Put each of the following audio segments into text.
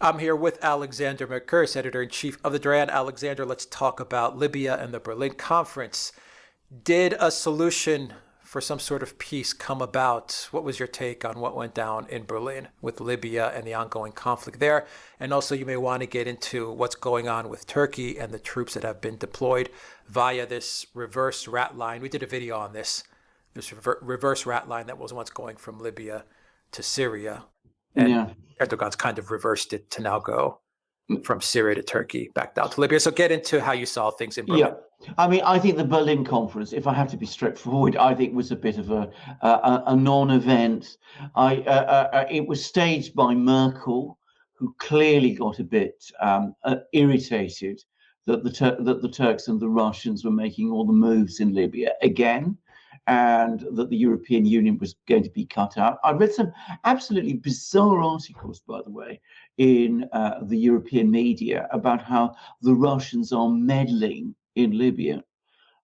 I'm here with Alexander Mercouris, editor-in-chief of the Duran. Alexander, let's talk about Libya and the Berlin Conference. Did a solution for some sort of peace come about? What was your take on what went down in Berlin with Libya and the ongoing conflict there? And also, you may want to get into what's going on with Turkey and the troops that have been deployed via this reverse rat line. We did a video on this reverse rat line that was once going from Libya to Syria. And Yeah. Erdogan's kind of reversed it to now go from Syria to Turkey, back down to Libya. So get into how you saw things in Berlin. Yeah, I mean, I think the Berlin conference, if I have to be straightforward, I think was a bit of a non-event. It was staged by Merkel, who clearly got a bit irritated that the Turks and the Russians were making all the moves in Libya again, and that the European Union was going to be cut out. I read some absolutely bizarre articles, by the way, in the European media about how the Russians are meddling in Libya.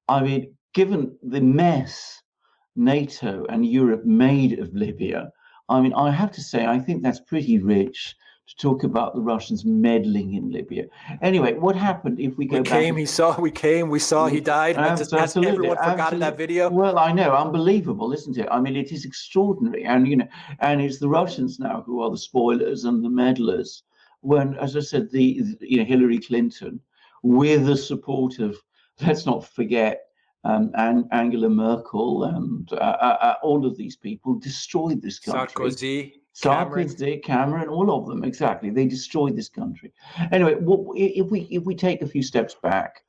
I mean, given the mess NATO and Europe made of Libya, I mean, I have to say, I think that's pretty rich to talk about the Russians meddling in Libya. Anyway, what happened if we go back? We saw he died. Absolutely, everyone forgot in that video. Well, I know, unbelievable, isn't it? I mean, it is extraordinary. And, and it's the Russians now who are the spoilers and the meddlers. When, as I said, Hillary Clinton, with the support of, let's not forget, Angela Merkel and all of these people destroyed this country. Sarkozy, Cameron, all of them, exactly. They destroyed this country. Anyway, if we take a few steps back,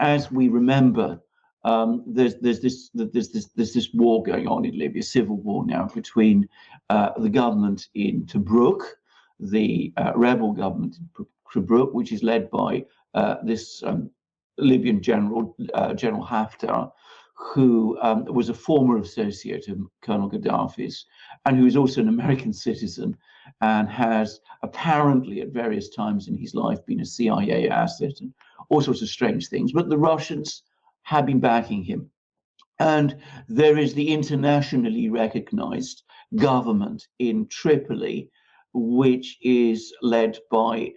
as we remember, there's this war going on in Libya, civil war now between the government in Tobruk, the rebel government in Tobruk, which is led by this Libyan General Haftar, who was a former associate of Colonel Gaddafi's, and who is also an American citizen, and has apparently at various times in his life been a CIA asset and all sorts of strange things. But the Russians have been backing him. And there is the internationally recognized government in Tripoli, which is led by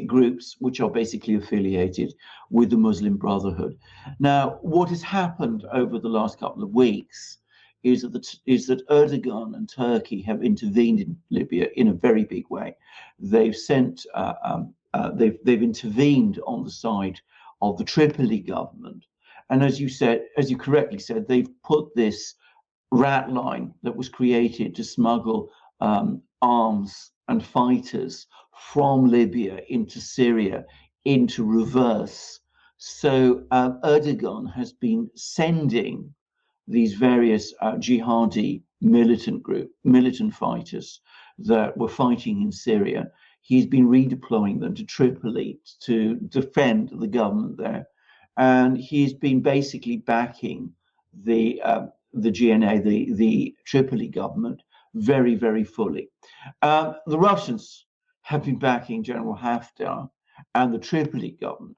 groups which are basically affiliated with the Muslim Brotherhood. Now, what has happened over the last couple of weeks is that Erdogan and Turkey have intervened in Libya in a very big way. They've sent, they've intervened on the side of the Tripoli government, and as you correctly said, they've put this rat line that was created to smuggle arms and fighters from Libya into Syria into reverse. So Erdogan has been sending these various jihadi militant fighters that were fighting in Syria. He's been redeploying them to Tripoli to defend the government there, and he's been basically backing the GNA, the Tripoli government, very, very fully. The Russians have been backing General Haftar and the Tripoli government.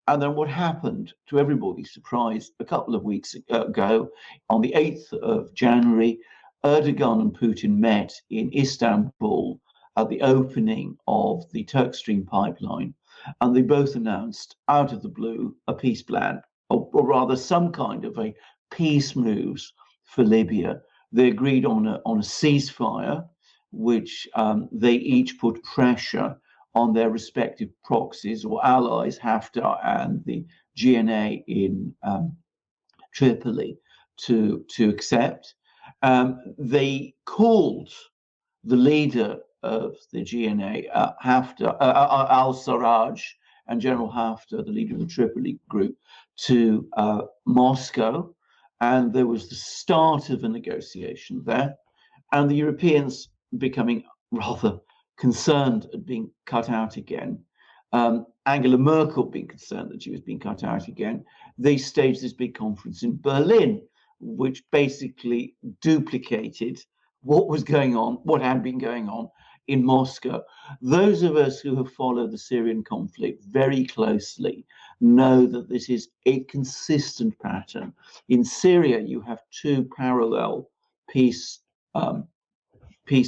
And then what happened, to everybody's surprise, a couple of weeks ago, on the 8th of January, Erdogan and Putin met in Istanbul at the opening of the Turk Stream pipeline, and they both announced, out of the blue, a peace plan, or rather some kind of a peace moves for Libya. They agreed on a ceasefire, which they each put pressure on their respective proxies or allies, Haftar and the GNA in Tripoli, to accept. They called the leader of the GNA, Haftar, al-Sarraj, and General Haftar, the leader of the Tripoli group, to Moscow, and there was the start of a negotiation there, and the Europeans becoming rather concerned at being cut out again. Angela Merkel being concerned that she was being cut out again. They staged this big conference in Berlin, which basically duplicated what was going on, what had been going on in Moscow. Those of us who have followed the Syrian conflict very closely know that this is a consistent pattern. In Syria, you have two parallel peace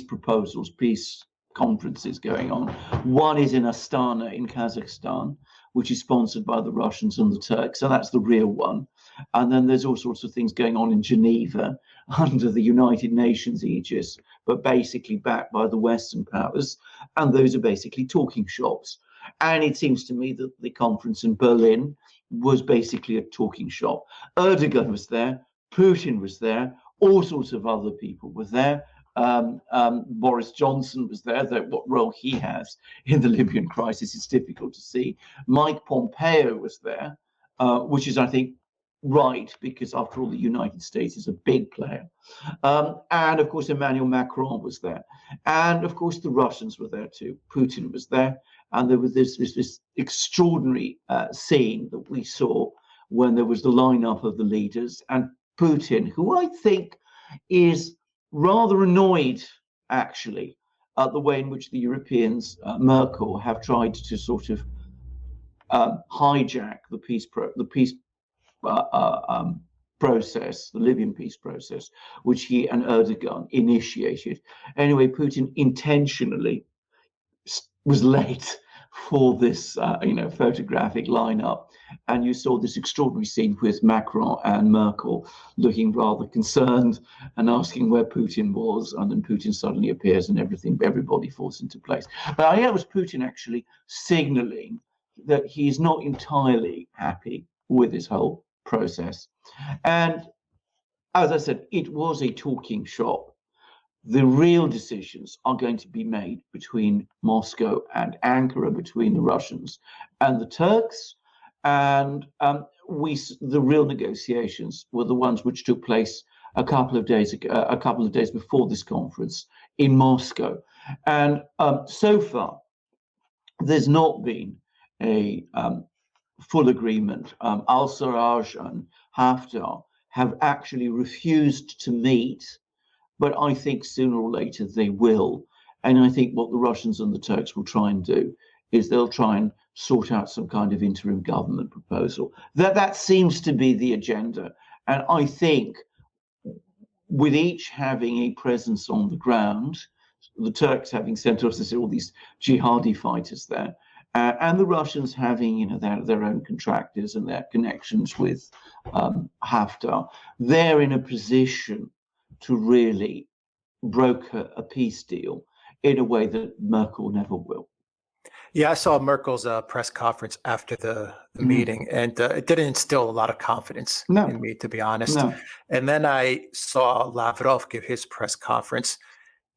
proposals, peace conferences going on. One is in Astana in Kazakhstan, which is sponsored by the Russians and the Turks. So that's the real one. And then there's all sorts of things going on in Geneva under the United Nations aegis, but basically backed by the Western powers. And those are basically talking shops. And it seems to me that the conference in Berlin was basically a talking shop. Erdogan was there, Putin was there, all sorts of other people were there. Boris Johnson was there, though what role he has in the Libyan crisis is difficult to see. Mike Pompeo was there, which is, I think, right, because after all, the United States is a big player. And of course, Emmanuel Macron was there. And of course, the Russians were there too. Putin was there. And there was this extraordinary scene that we saw when there was the lineup of the leaders and Putin, who I think is rather annoyed, actually, at the way in which the Europeans, Merkel, have tried to sort of hijack the peace process, the Libyan peace process, which he and Erdogan initiated. Anyway, Putin intentionally was late for this, photographic lineup, and you saw this extraordinary scene with Macron and Merkel looking rather concerned and asking where Putin was, and then Putin suddenly appears and everybody falls into place. But I think it was Putin actually signaling that he's not entirely happy with this whole process. And as I said, it was a talking shop. The real decisions are going to be made between Moscow and Ankara, between the Russians and the Turks. And the real negotiations were the ones which took place a couple of days before this conference in Moscow. And so far, there's not been a full agreement. Al-Sarraj and Haftar have actually refused to meet, but I think sooner or later they will. And I think what the Russians and the Turks will try and do is they'll try and sort out some kind of interim government proposal. That seems to be the agenda. And I think with each having a presence on the ground, the Turks having sent us all these jihadi fighters there, and the Russians having, their own contractors and their connections with Haftar, they're in a position to really broker a peace deal in a way that Merkel never will. Yeah, I saw Merkel's press conference after the meeting, and it didn't instill a lot of confidence in me, to be honest. No. And then I saw Lavrov give his press conference,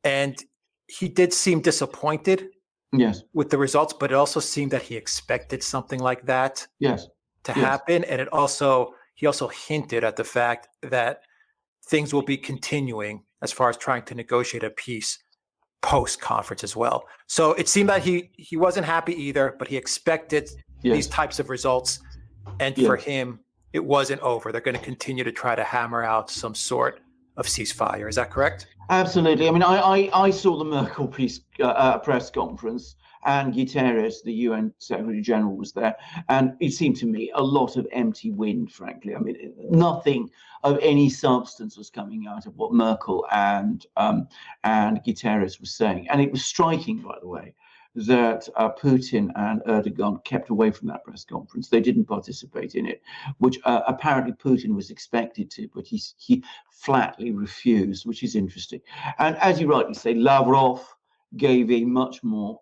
and he did seem disappointed with the results, but it also seemed that he expected something like that to happen. And he also hinted at the fact that things will be continuing as far as trying to negotiate a peace post-conference as well. So it seemed that he wasn't happy either, but he expected these types of results. And for him, it wasn't over. They're going to continue to try to hammer out some sort of ceasefire. Is that correct? Absolutely. I mean, I saw the Merkel press conference, and Guterres, the UN Secretary General, was there. And it seemed to me a lot of empty wind, frankly. I mean, nothing of any substance was coming out of what Merkel and Guterres was saying. And it was striking, by the way, that Putin and Erdogan kept away from that press conference. They didn't participate in it, which apparently Putin was expected to, but he flatly refused, which is interesting. And as you rightly say, Lavrov gave a much more,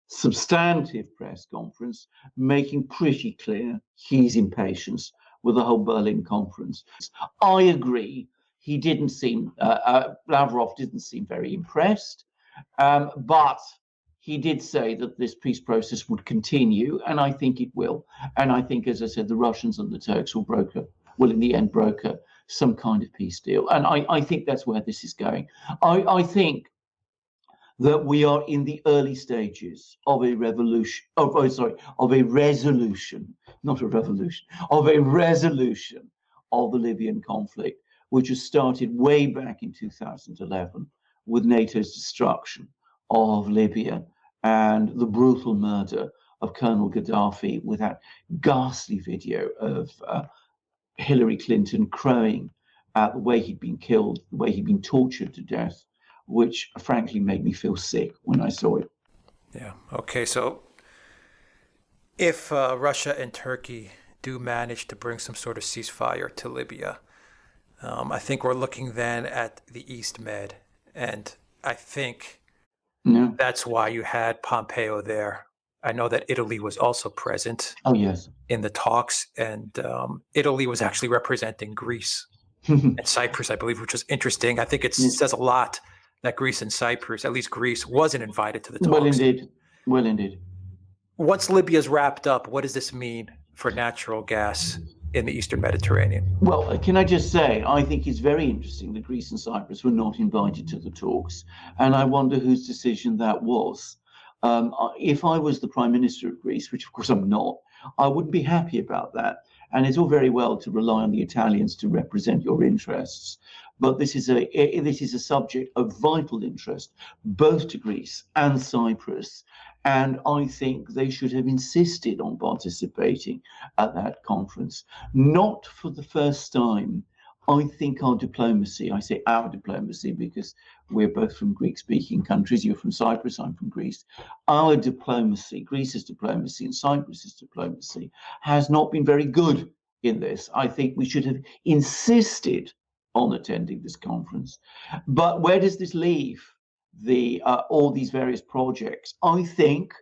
substantive press conference, making pretty clear his impatience with the whole Berlin conference. I agree. He didn't seem, Lavrov didn't seem very impressed, but he did say that this peace process would continue, and I think it will. And I think, as I said, the Russians and the Turks will in the end broker some kind of peace deal. And I think that's where this is going. I think that we are in the early stages of a resolution, not a resolution of the Libyan conflict, which has started way back in 2011 with NATO's destruction of Libya and the brutal murder of Colonel Gaddafi, with that ghastly video of Hillary Clinton crowing at the way he'd been killed, the way he'd been tortured to death which frankly made me feel sick when I saw it. Yeah. Okay. So if Russia and Turkey do manage to bring some sort of ceasefire to Libya, I think we're looking then at the East Med. And I think that's why you had Pompeo there. I know that Italy was also present in the talks, and Italy was actually representing Greece and Cyprus, I believe, which was interesting. I think it says a lot that Greece and Cyprus, at least Greece, wasn't invited to the talks. Well, indeed. Once Libya's wrapped up, what does this mean for natural gas in the Eastern Mediterranean? Well, can I just say, I think it's very interesting that Greece and Cyprus were not invited to the talks, and I wonder whose decision that was. If I was the Prime Minister of Greece, which of course I'm not, I wouldn't be happy about that. And it's all very well to rely on the Italians to represent your interests, but this is a subject of vital interest both to Greece and Cyprus. And I think they should have insisted on participating at that conference. Not for the first time. I think our diplomacy, I say our diplomacy because we're both from Greek-speaking countries. You're from Cyprus, I'm from Greece. Our diplomacy, Greece's diplomacy and Cyprus's diplomacy, has not been very good in this. I think we should have insisted on attending this conference. But where does this leave all these various projects? I think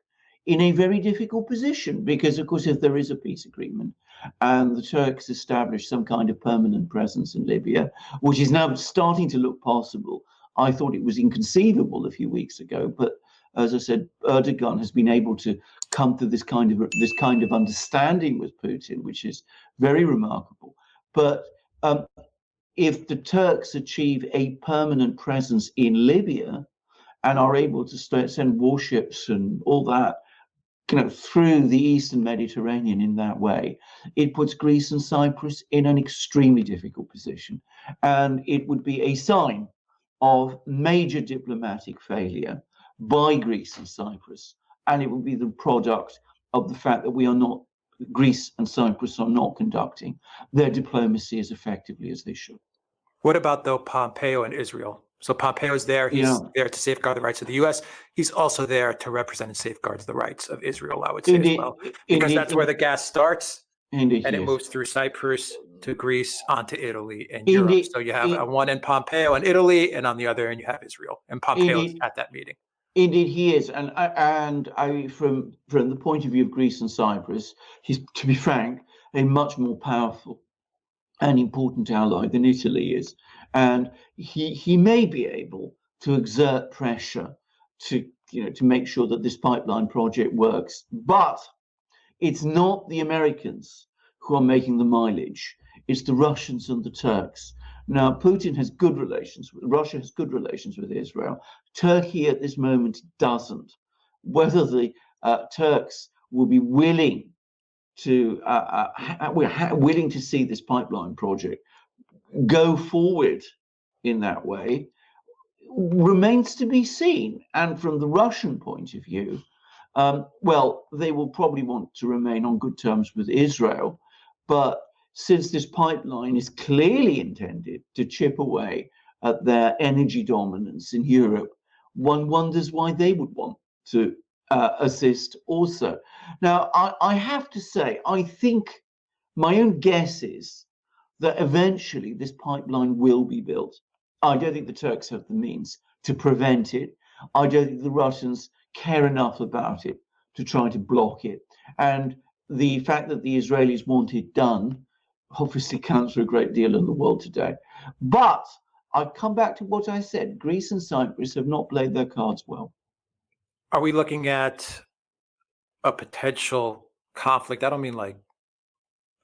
in a very difficult position, because of course if there is a peace agreement and the Turks establish some kind of permanent presence in Libya, which is now starting to look possible. I thought it was inconceivable a few weeks ago, but as I said, Erdogan has been able to come to this kind of understanding with Putin, which is very remarkable. But if the Turks achieve a permanent presence in Libya and are able to send warships and all that, through the Eastern Mediterranean in that way, it puts Greece and Cyprus in an extremely difficult position. And it would be a sign of major diplomatic failure by Greece and Cyprus. And it would be the product of the fact that Greece and Cyprus are not conducting their diplomacy as effectively as they should. What about, though, Pompeo and Israel? So Pompeo's there. He's there to safeguard the rights of the U.S. He's also there to represent and safeguard the rights of Israel, I would say, as well. Because that's where the gas starts, and it moves through Cyprus to Greece, onto Italy and Europe. So you have one in Pompeo and Italy, and on the other end you have Israel. And Pompeo's at that meeting. Indeed, he is. And from the point of view of Greece and Cyprus, he's, to be frank, a much more powerful and important ally than Italy is. And he may be able to exert pressure to make sure that this pipeline project works. But it's not the Americans who are making the mileage. It's the Russians and the Turks. Now, Putin has good relations. Russia has good relations with Israel. Turkey at this moment doesn't. Whether the Turks will be willing to willing to see this pipeline project go forward in that way remains to be seen. And from the Russian point of view, they will probably want to remain on good terms with Israel. But since this pipeline is clearly intended to chip away at their energy dominance in Europe, one wonders why they would want to assist also. Now, I have to say, I think my own guess is that eventually this pipeline will be built. I don't think the Turks have the means to prevent it. I don't think the Russians care enough about it to try to block it. And the fact that the Israelis want it done obviously counts for a great deal in the world today. But I come back to what I said. Greece and Cyprus have not played their cards well. Are we looking at a potential conflict? I don't mean like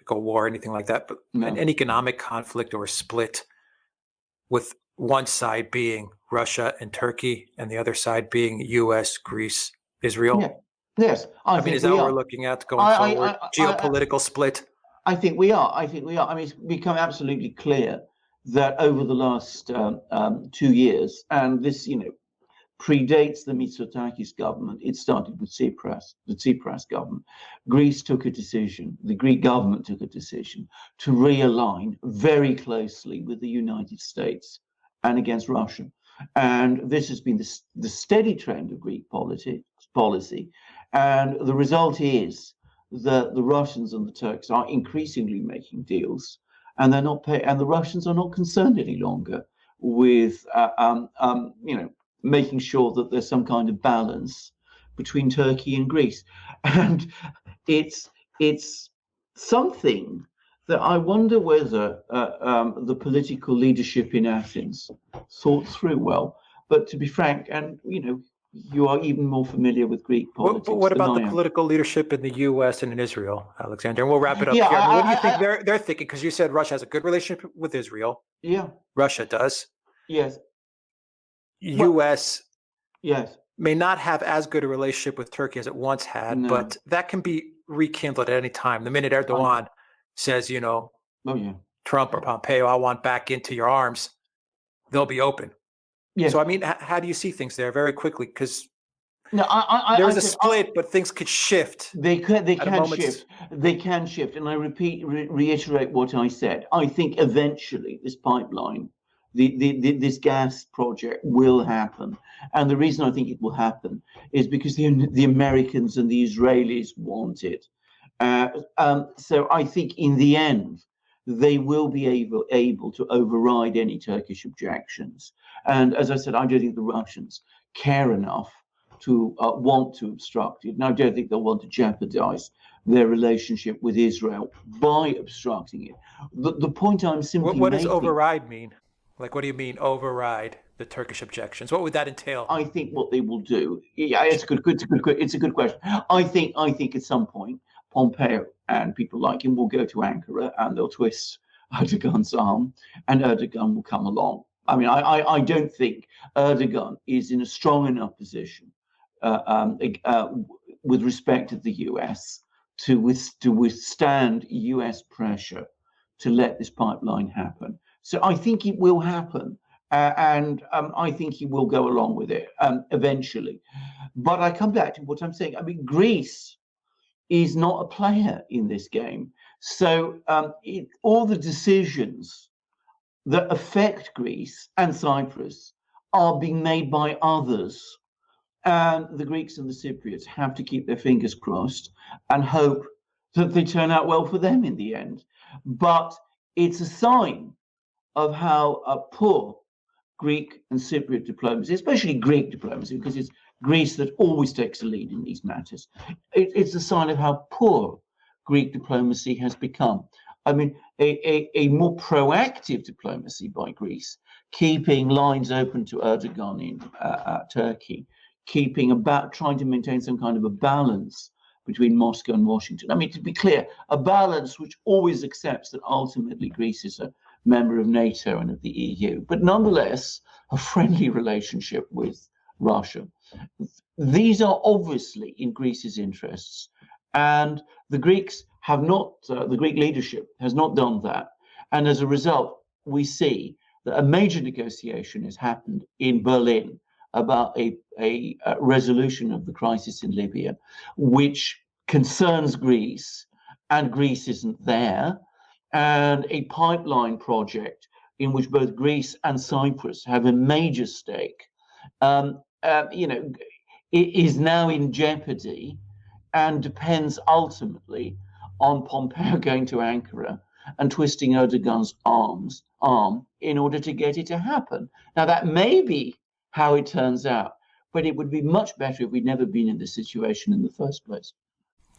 a war or anything like that, but an economic conflict or a split, with one side being Russia and Turkey and the other side being US, Greece, Israel? Yeah. Yes. I mean, is that what we're looking at going forward? Geopolitical split? I think we are. I mean, it's become absolutely clear that over the last 2 years, and this, predates the Mitsotakis government. It started with Tsipras, the Tsipras government. The Greek government took a decision to realign very closely with the United States and against Russia. And this has been the steady trend of Greek policy. And the result is that the Russians and the Turks are increasingly making deals, and and the Russians are not concerned any longer with making sure that there's some kind of balance between Turkey and Greece. And it's something that I wonder whether the political leadership in Athens thought through well. But to be frank, and you are even more familiar with Greek politics. But what about the than I am. political leadership in the U.S. and in Israel, Alexander? And we'll wrap it up Yeah, here. I mean, what do you think they're thinking? Because you said Russia has a good relationship with Israel. Yeah. Russia does. Yes. U.S. Yes. may not have as good a relationship with Turkey as it once had, but that can be rekindled at any time. The minute Erdogan says, Trump or Pompeo, I want back into your arms, they'll be open. Yes. So, I mean, how do you see things there very quickly? Because there's a split, but things could shift. They can shift. They can shift. And I reiterate what I said. I think eventually this pipeline, this gas project will happen. And the reason I think it will happen is because the Americans and the Israelis want it. So I think in the end, they will be able to override any Turkish objections. And as I said, I don't think the Russians care enough to want to obstruct it. And I don't think they'll want to jeopardize their relationship with Israel by obstructing it. The point I'm simply making... What does override mean? Like, what do you mean override the Turkish objections? What would that entail? I think what they will do... Yeah, it's a good question. I think at some point, Pompeo and people like him will go to Ankara and they'll twist Erdogan's arm and Erdogan will come along. I mean, I don't think Erdogan is in a strong enough position with respect to the US to withstand US pressure to let this pipeline happen. So I think it will happen. And I think he will go along with it eventually. But I come back to what I'm saying. I mean, Greece is not a player in this game. So all the decisions that affect Greece and Cyprus are being made by others. And the Greeks and the Cypriots have to keep their fingers crossed and hope that they turn out well for them in the end. But it's a sign of how poor Greek and Cypriot diplomacy, especially Greek diplomacy, because it's Greece that always takes the lead in these matters. It's a sign of how poor Greek diplomacy has become. I mean, a more proactive diplomacy by Greece, keeping lines open to Erdogan in Turkey, trying to maintain some kind of a balance between Moscow and Washington. I mean, to be clear, a balance which always accepts that ultimately Greece is a member of NATO and of the EU, but nonetheless, a friendly relationship with Russia. These are obviously in Greece's interests, and the Greeks have not, the Greek leadership has not done that. And as a result, we see that a major negotiation has happened in Berlin about a resolution of the crisis in Libya, which concerns Greece, and Greece isn't there, and a pipeline project in which both Greece and Cyprus have a major stake, it is now in jeopardy and depends ultimately on Pompeo going to Ankara and twisting Erdogan's arm in order to get it to happen. Now, that may be how it turns out, but it would be much better if we'd never been in this situation in the first place.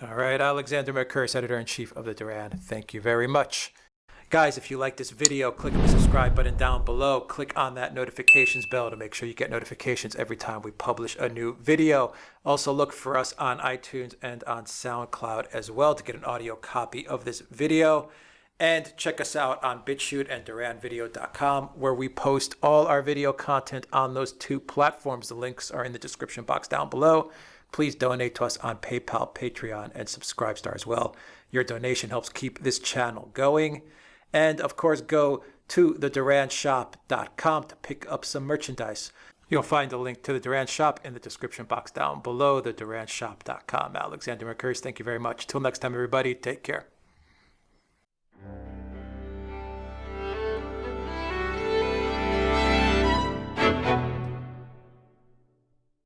All right, Alexander Mercouris, Editor-in-Chief of the Duran. Thank you very much. Guys, if you like this video, click on the subscribe button down below. Click on that notifications bell to make sure you get notifications every time we publish a new video. Also, look for us on iTunes and on Soundcloud as well to get an audio copy of this video. And check us out on BitChute and DuranVideo.com, where we post all our video content on those two platforms. The links are in the description box down below. Please donate to us on PayPal, Patreon, and Subscribestar as well. Your donation helps keep this channel going. And of course, go to theduranshop.com to pick up some merchandise. You'll find a link to the Duran shop in the description box down below, theduranshop.com. Alexander Mercouris, thank you very much. Till next time, everybody, take care.